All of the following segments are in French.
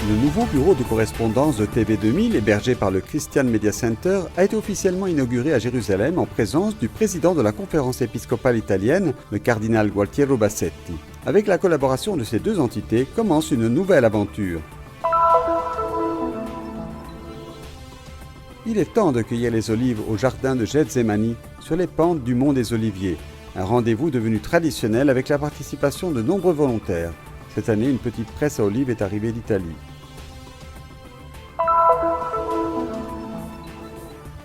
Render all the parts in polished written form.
Le nouveau bureau de correspondance de TV2000, hébergé par le Christian Media Center, a été officiellement inauguré à Jérusalem en présence du président de la conférence épiscopale italienne, le cardinal Gualtiero Bassetti. Avec la collaboration de ces deux entités, commence une nouvelle aventure. Il est temps de cueillir les olives au jardin de Gethsémani, sur les pentes du mont des Oliviers. Un rendez-vous devenu traditionnel avec la participation de nombreux volontaires. Cette année, une petite presse à olives est arrivée d'Italie.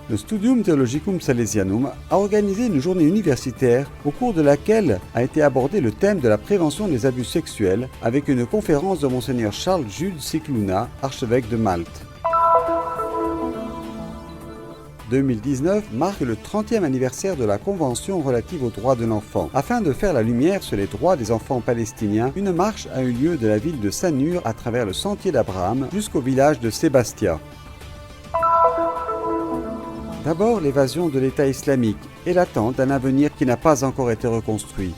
Le Studium Theologicum Salesianum a organisé une journée universitaire au cours de laquelle a été abordé le thème de la prévention des abus sexuels avec une conférence de Monseigneur Charles-Jude Cicluna, archevêque de Malte. 2019 marque le 30e anniversaire de la Convention relative aux droits de l'enfant. Afin de faire la lumière sur les droits des enfants palestiniens, une marche a eu lieu de la ville de Sanur à travers le sentier d'Abraham jusqu'au village de Sébastia. D'abord, l'évasion de l'État islamique et l'attente d'un avenir qui n'a pas encore été reconstruit.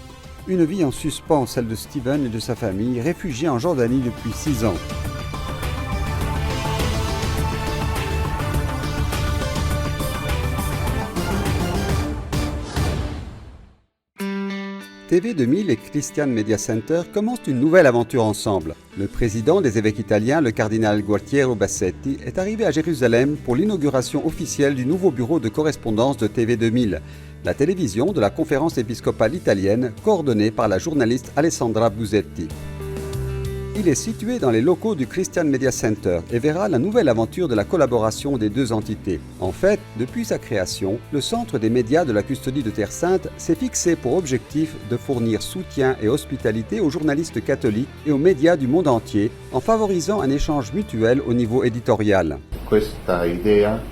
Une vie en suspens, celle de Steven et de sa famille, réfugiés en Jordanie depuis 6 ans. TV2000 et Christian Media Center commencent une nouvelle aventure ensemble. Le président des évêques italiens, le cardinal Gualtiero Bassetti, est arrivé à Jérusalem pour l'inauguration officielle du nouveau bureau de correspondance de TV2000, la télévision de la conférence épiscopale italienne coordonnée par la journaliste Alessandra Busetti. Il est situé dans les locaux du Christian Media Center et verra la nouvelle aventure de la collaboration des deux entités. En fait, depuis sa création, le Centre des médias de la custodie de Terre Sainte s'est fixé pour objectif de fournir soutien et hospitalité aux journalistes catholiques et aux médias du monde entier en favorisant un échange mutuel au niveau éditorial. Questa idea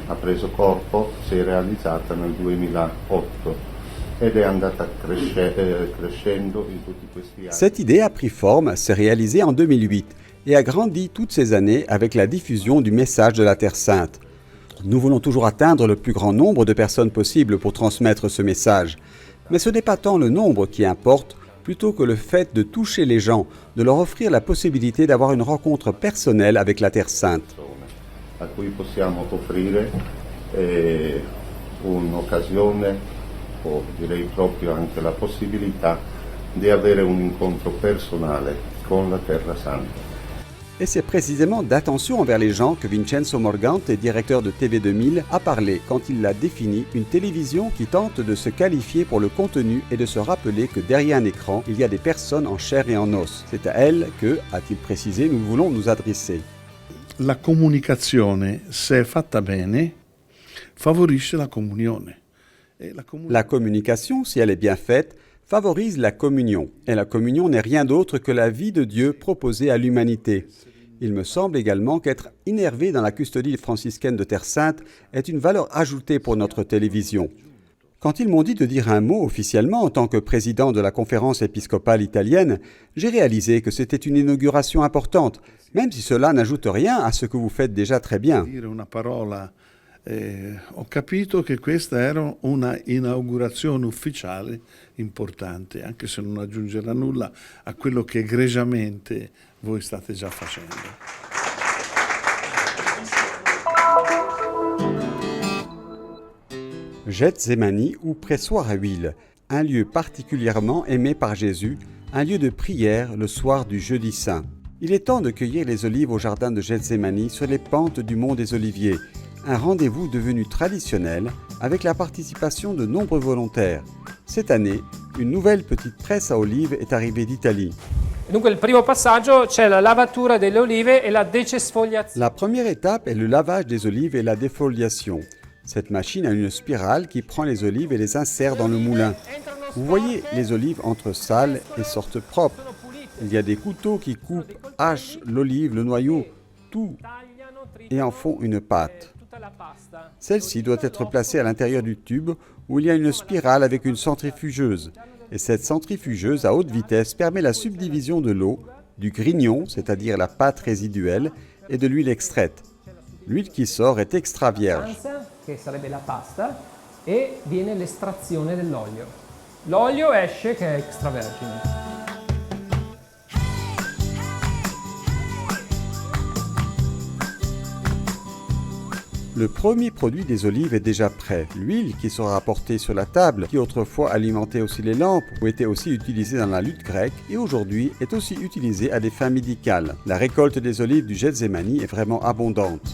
ha preso corpo, si è realizzata nel 2008. Cette idée a pris forme, s'est réalisée en 2008 et a grandi toutes ces années avec la diffusion du message de la Terre Sainte. Nous voulons toujours atteindre le plus grand nombre de personnes possible pour transmettre ce message. Mais ce n'est pas tant le nombre qui importe, plutôt que le fait de toucher les gens, de leur offrir la possibilité d'avoir une rencontre personnelle avec la Terre Sainte. A cui possiamo offrire un'occasione, o direi proprio anche la possibilità di avere un incontro personale con la Terra Santa. Et c'est précisément d'attention envers les gens que Vincenzo Morgante, directeur de TV2000, a parlé quand il a défini une télévision qui tente de se qualifier pour le contenu et de se rappeler que derrière un écran, il y a des personnes en chair et en os. C'est à elles que, a-t-il précisé, nous voulons nous adresser. La comunicazione, se fatta bene, favorisce la comunione. La communication, si elle est bien faite, favorise la communion. Et la communion n'est rien d'autre que la vie de Dieu proposée à l'humanité. Il me semble également qu'être innervé dans la custodie franciscaine de Terre Sainte est une valeur ajoutée pour notre télévision. Quand ils m'ont dit de dire un mot officiellement en tant que président de la conférence épiscopale italienne, j'ai réalisé que c'était une inauguration importante, même si cela n'ajoute rien à ce que vous faites déjà très bien. Ho capito che questa era una inaugurazione ufficiale importante, anche se non aggiungerà nulla a quello che egregiamente voi state già facendo. Gethsémani ou pressoir à huile, un lieu particulièrement aimé par Jésus, un lieu de prière le soir du jeudi saint. Il est temps de cueillir les olives au jardin de Gethsémani sur les pentes du mont des Oliviers. Un rendez-vous devenu traditionnel avec la participation de nombreux volontaires. Cette année, une nouvelle petite presse à olives est arrivée d'Italie. Dunque il primo passaggio c'è la lavatura delle olive e la decesfoliazione. La première étape est le lavage des olives et la défoliation. Cette machine a une spirale qui prend les olives et les insère dans le moulin. Vous voyez, les olives entrent sales et sortent propres. Il y a des couteaux qui coupent, hachent l'olive, le noyau, tout, et en font une pâte. Celle-ci doit être placée à l'intérieur du tube où il y a une spirale avec une centrifugeuse. Et cette centrifugeuse à haute vitesse permet la subdivision de l'eau, du grignon, c'est-à-dire la pâte résiduelle, et de l'huile extraite. L'huile qui sort est extra vierge. Che sarebbe la pasta, e viene l'estrazione dell'olio. L'olio esce che è extravergine. Le premier produit des olives est déjà prêt. L'huile qui sera apportée sur la table, qui autrefois alimentait aussi les lampes, ou était aussi utilisée dans la lutte grecque, et aujourd'hui est aussi utilisée à des fins médicales. La récolte des olives du Getsemani est vraiment abondante.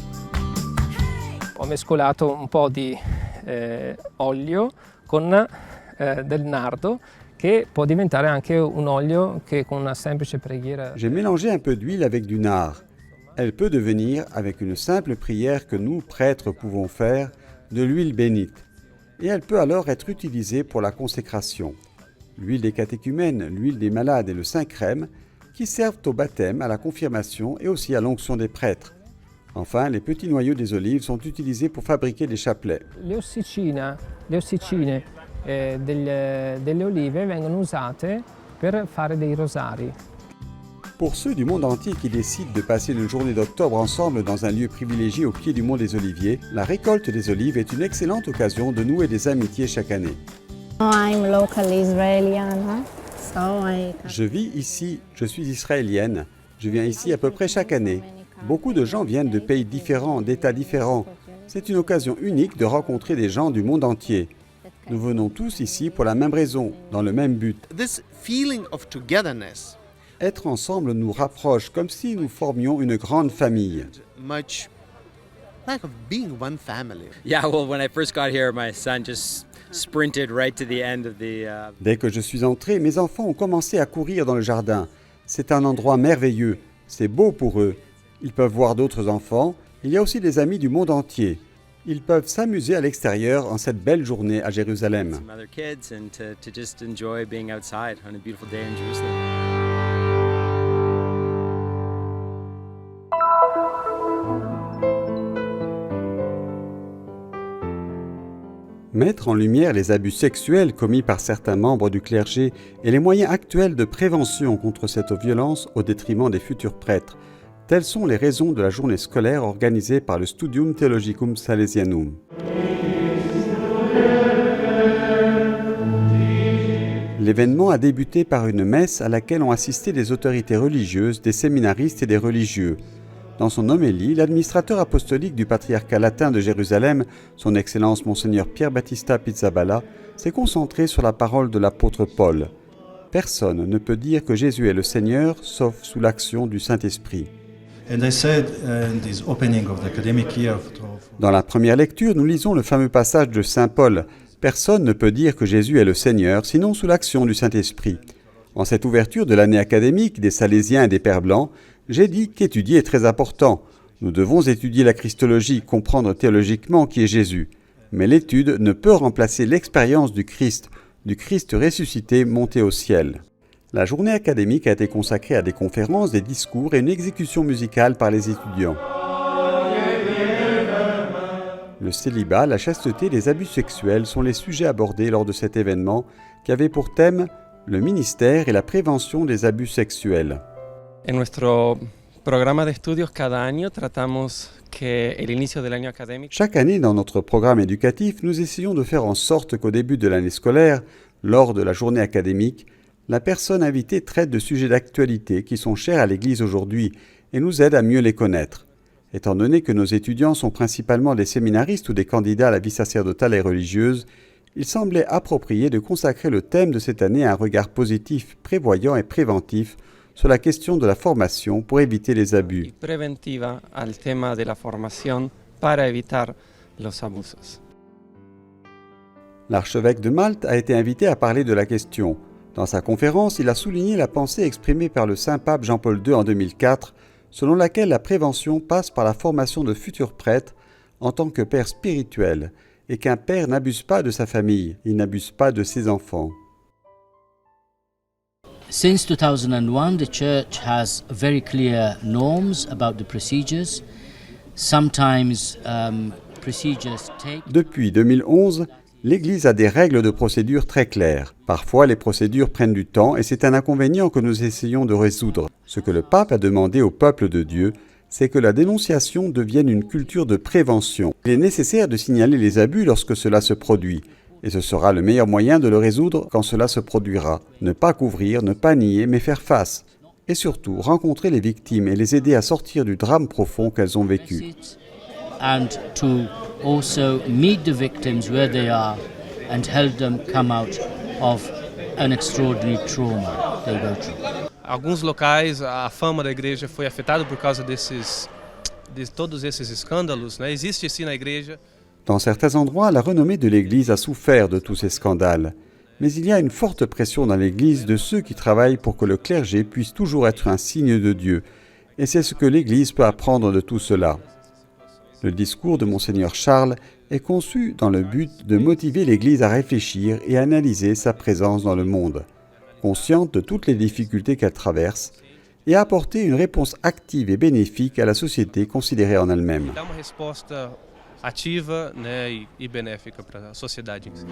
Ho mescolato un po' di olio con del nardo che può diventare anche un olio che con una semplice preghiera. J'ai mélangé un peu d'huile avec du nard. Elle peut devenir, avec une simple prière que nous, prêtres, pouvons faire, de l'huile bénite. Et elle peut alors être utilisée pour la consécration. L'huile des catéchumènes, l'huile des malades et le Saint-Crème, qui servent au baptême, à la confirmation et aussi à l'onction des prêtres. Enfin, les petits noyaux des olives sont utilisés pour fabriquer des chapelets. Le ossicine delle olive vengono usate per fare dei rosari. Pour ceux du monde entier qui décident de passer une journée d'octobre ensemble dans un lieu privilégié au pied du mont des Oliviers, la récolte des olives est une excellente occasion de nouer des amitiés chaque année. I'm local Israelian, Je vis ici, je suis israélienne, je viens ici à peu près chaque année. Beaucoup de gens viennent de pays différents, d'États différents. C'est une occasion unique de rencontrer des gens du monde entier. Nous venons tous ici pour la même raison, dans le même but. This feeling of togetherness, Être ensemble nous rapproche comme si nous formions une grande famille. much like of being one family. Yeah, well, when I first got here, my son just sprinted right to the end of the... Dès que je suis entré, mes enfants ont commencé à courir dans le jardin. C'est un endroit merveilleux, c'est beau pour eux. Ils peuvent voir d'autres enfants, il y a aussi des amis du monde entier. Ils peuvent s'amuser à l'extérieur en cette belle journée à Jérusalem. some other kids and to just enjoy being outside on a beautiful day in Jerusalem. Mettre en lumière les abus sexuels commis par certains membres du clergé et les moyens actuels de prévention contre cette violence au détriment des futurs prêtres. Telles sont les raisons de la journée scolaire organisée par le Studium Theologicum Salesianum. L'événement a débuté par une messe à laquelle ont assisté des autorités religieuses, des séminaristes et des religieux. Dans son homélie, l'administrateur apostolique du patriarcat latin de Jérusalem, son Excellence Monseigneur Pierre Battista Pizzaballa, s'est concentré sur la parole de l'apôtre Paul. Personne ne peut dire que Jésus est le Seigneur, sauf sous l'action du Saint-Esprit. Dans la première lecture, nous lisons le fameux passage de Saint Paul. Personne ne peut dire que Jésus est le Seigneur, sinon sous l'action du Saint-Esprit. En cette ouverture de l'année académique des Salésiens et des Pères Blancs, j'ai dit qu'étudier est très important. Nous devons étudier la Christologie, comprendre théologiquement qui est Jésus. Mais l'étude ne peut remplacer l'expérience du Christ ressuscité monté au ciel. La journée académique a été consacrée à des conférences, des discours et une exécution musicale par les étudiants. Le célibat, la chasteté, les abus sexuels sont les sujets abordés lors de cet événement qui avait pour thème le ministère et la prévention des abus sexuels. En nuestro programa de estudios cada año tratamos que el inicio del año académico. Chaque année, dans notre programme éducatif, nous essayons de faire en sorte qu'au début de l'année scolaire, lors de la journée académique, la personne invitée traite de sujets d'actualité qui sont chers à l'Église aujourd'hui et nous aide à mieux les connaître. Étant donné que nos étudiants sont principalement des séminaristes ou des candidats à la vie sacerdotale et religieuse, il semblait approprié de consacrer le thème de cette année à un regard positif, prévoyant et préventif sur la question de la formation pour éviter les abus. Preventiva al tema de la formación para evitar los abusos. L'archevêque de Malte a été invité à parler de la question. Dans sa conférence, il a souligné la pensée exprimée par le Saint-Pape Jean-Paul II en 2004, selon laquelle la prévention passe par la formation de futurs prêtres en tant que père spirituel, et qu'un père n'abuse pas de sa famille, il n'abuse pas de ses enfants. Since 2001, the Church has very clear norms about the procedures. Sometimes procedures take... Depuis 2011, l'Église a des règles de procédure très claires. Parfois, les procédures prennent du temps et c'est un inconvénient que nous essayons de résoudre. Ce que le pape a demandé au peuple de Dieu, c'est que la dénonciation devienne une culture de prévention. Il est nécessaire de signaler les abus lorsque cela se produit. Et ce sera le meilleur moyen de le résoudre quand cela se produira. Ne pas couvrir, ne pas nier, mais faire face. Et surtout, rencontrer les victimes et les aider à sortir du drame profond qu'elles ont vécu. and to also meet the victims where they are and help them come out of an extraordinary trauma they go through. Alguns locais a fama da igreja foi afetada por causa de todos esses escândalos, né? Existe sim na igreja. Dans certains endroits, la renommée de l'Église a souffert de tous ces scandales. Mais il y a une forte pression dans l'Église de ceux qui travaillent pour que le clergé puisse toujours être un signe de Dieu. Et c'est ce que l'Église peut apprendre de tout cela. Le discours de Monseigneur Charles est conçu dans le but de motiver l'Église à réfléchir et à analyser sa présence dans le monde, consciente de toutes les difficultés qu'elle traverse, et à apporter une réponse active et bénéfique à la société considérée en elle-même. Dá uma resposta ativa, né, e benéfica para a sociedade em si.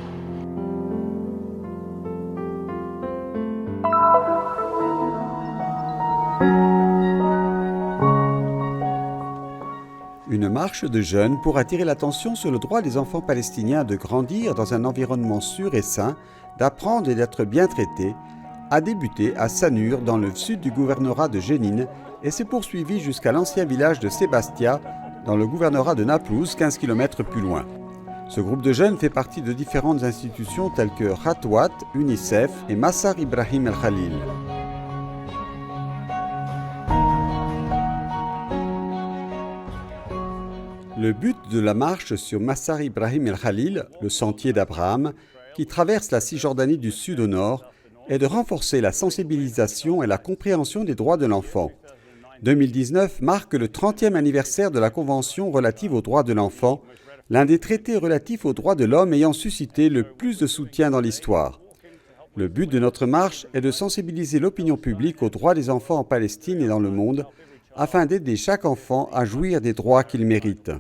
Une marche de jeunes pour attirer l'attention sur le droit des enfants palestiniens de grandir dans un environnement sûr et sain, d'apprendre et d'être bien traités, a débuté à Sanur dans le sud du gouvernorat de Jenin et s'est poursuivi jusqu'à l'ancien village de Sebastia dans le gouvernorat de Naplouse, 15 km plus loin. Ce groupe de jeunes fait partie de différentes institutions telles que Khatwat, UNICEF et Massar Ibrahim El-Khalil. Le but de la marche sur Massar Ibrahim El-Khalil, le sentier d'Abraham, qui traverse la Cisjordanie du sud au nord, est de renforcer la sensibilisation et la compréhension des droits de l'enfant. 2019 marque le 30e anniversaire de la Convention relative aux droits de l'enfant, l'un des traités relatifs aux droits de l'homme ayant suscité le plus de soutien dans l'histoire. Le but de notre marche est de sensibiliser l'opinion publique aux droits des enfants en Palestine et dans le monde, afin d'aider chaque enfant à jouir des droits qu'il mérite.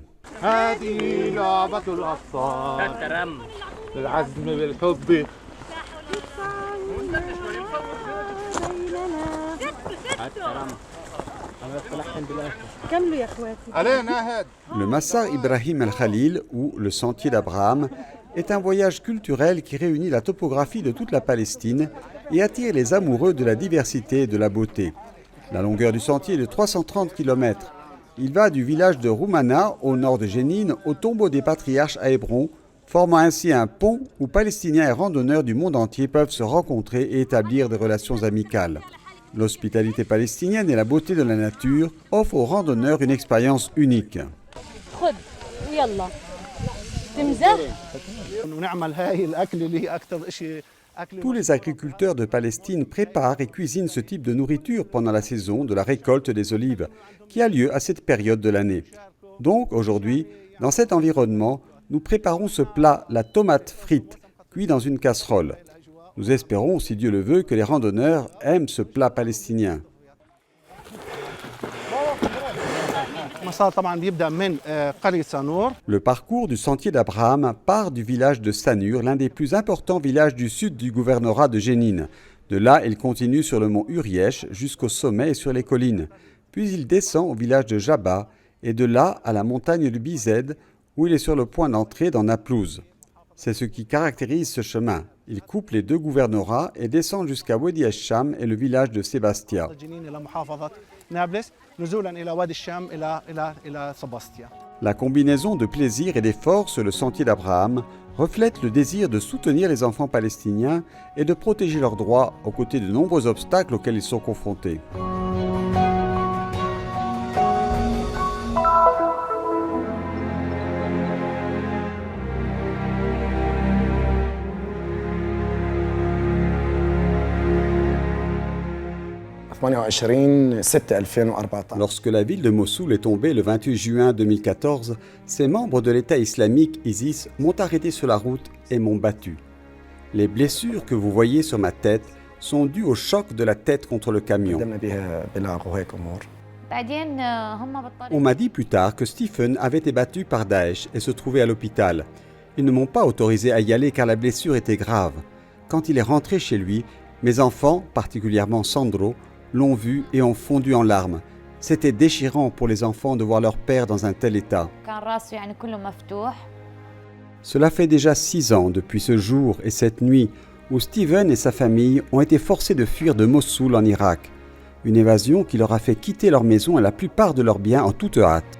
Le Massar Ibrahim El-Khalil, ou le Sentier d'Abraham, est un voyage culturel qui réunit la topographie de toute la Palestine et attire les amoureux de la diversité et de la beauté. La longueur du sentier est de 330 km. Il va du village de Roumana, au nord de Jenin, au tombeau des patriarches à Hébron, formant ainsi un pont où Palestiniens et randonneurs du monde entier peuvent se rencontrer et établir des relations amicales. L'hospitalité palestinienne et la beauté de la nature offrent aux randonneurs une expérience unique. Tous les agriculteurs de Palestine préparent et cuisinent ce type de nourriture pendant la saison de la récolte des olives, qui a lieu à cette période de l'année. Donc aujourd'hui, dans cet environnement, nous préparons ce plat, la tomate frite, cuit dans une casserole. Nous espérons, si Dieu le veut, que les randonneurs aiment ce plat palestinien. Le parcours du sentier d'Abraham part du village de Sanur, l'un des plus importants villages du sud du gouvernorat de Jenin. De là, il continue sur le mont Uriesh jusqu'au sommet et sur les collines. Puis il descend au village de Jabba et de là à la montagne de Bized, où il est sur le point d'entrer dans Naplouse. C'est ce qui caractérise ce chemin. Il coupe les deux gouvernorats et descend jusqu'à Wadi Ash-Sham et le village de Sebastia. La combinaison de plaisir et d'effort sur le sentier d'Abraham reflète le désir de soutenir les enfants palestiniens et de protéger leurs droits aux côtés de nombreux obstacles auxquels ils sont confrontés. Lorsque la ville de Mossoul est tombée le 28 juin 2014, ces membres de l'État islamique ISIS m'ont arrêté sur la route et m'ont battu. Les blessures que vous voyez sur ma tête sont dues au choc de la tête contre le camion. On m'a dit plus tard que Stephen avait été battu par Daesh et se trouvait à l'hôpital. Ils ne m'ont pas autorisé à y aller car la blessure était grave. Quand il est rentré chez lui, mes enfants, particulièrement Sandro, l'ont vu et ont fondu en larmes. C'était déchirant pour les enfants de voir leur père dans un tel état. Cela fait déjà 6 ans depuis ce jour et cette nuit où Stephen et sa famille ont été forcés de fuir de Mossoul en Irak. Une évasion qui leur a fait quitter leur maison et la plupart de leurs biens en toute hâte.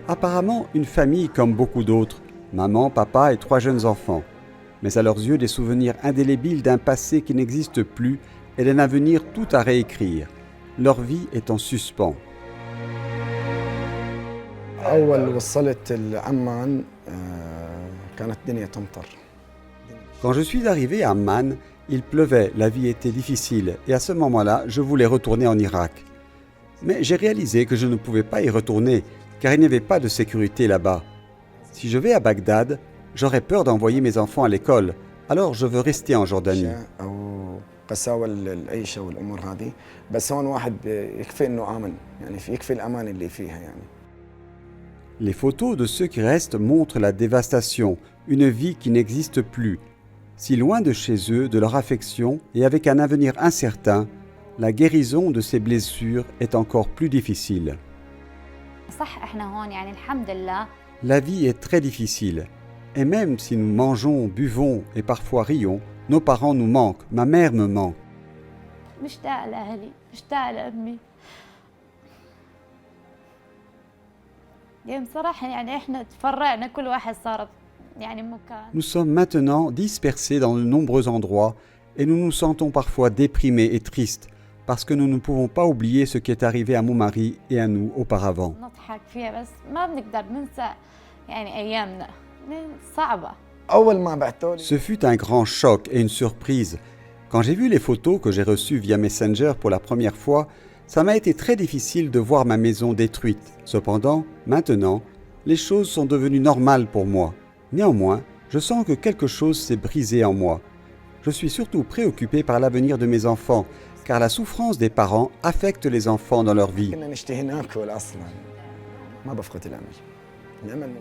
Apparemment, une famille comme beaucoup d'autres, maman, papa et 3 jeunes enfants. Mais à leurs yeux, des souvenirs indélébiles d'un passé qui n'existe plus et d'un avenir tout à réécrire. Leur vie est en suspens. Quand je suis arrivé à Amman, il pleuvait, la vie était difficile et à ce moment-là, je voulais retourner en Irak. Mais j'ai réalisé que je ne pouvais pas y retourner car il n'y avait pas de sécurité là-bas. Si je vais à Bagdad, j'aurais peur d'envoyer mes enfants à l'école, alors je veux rester en Jordanie. Les photos de ceux qui restent montrent la dévastation, une vie qui n'existe plus. Si loin de chez eux, de leur affection et avec un avenir incertain, la guérison de ces blessures est encore plus difficile. La vie est très difficile. Et même si nous mangeons, buvons et parfois rions, nos parents nous manquent, ma mère me manque. Nous sommes maintenant dispersés dans de nombreux endroits et nous nous sentons parfois déprimés et tristes parce que nous ne pouvons pas oublier ce qui est arrivé à mon mari et à nous auparavant. Ce fut un grand choc et une surprise. Quand j'ai vu les photos que j'ai reçues via Messenger pour la première fois, ça m'a été très difficile de voir ma maison détruite. Cependant, maintenant, les choses sont devenues normales pour moi. Néanmoins, je sens que quelque chose s'est brisé en moi. Je suis surtout préoccupé par l'avenir de mes enfants, car la souffrance des parents affecte les enfants dans leur vie.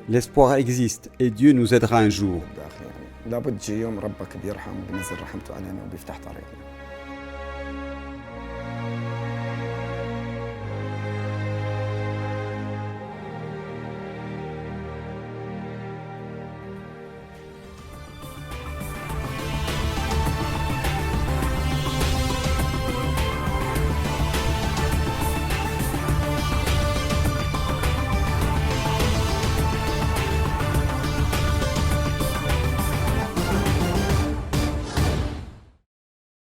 L'espoir existe et Dieu nous aidera un jour.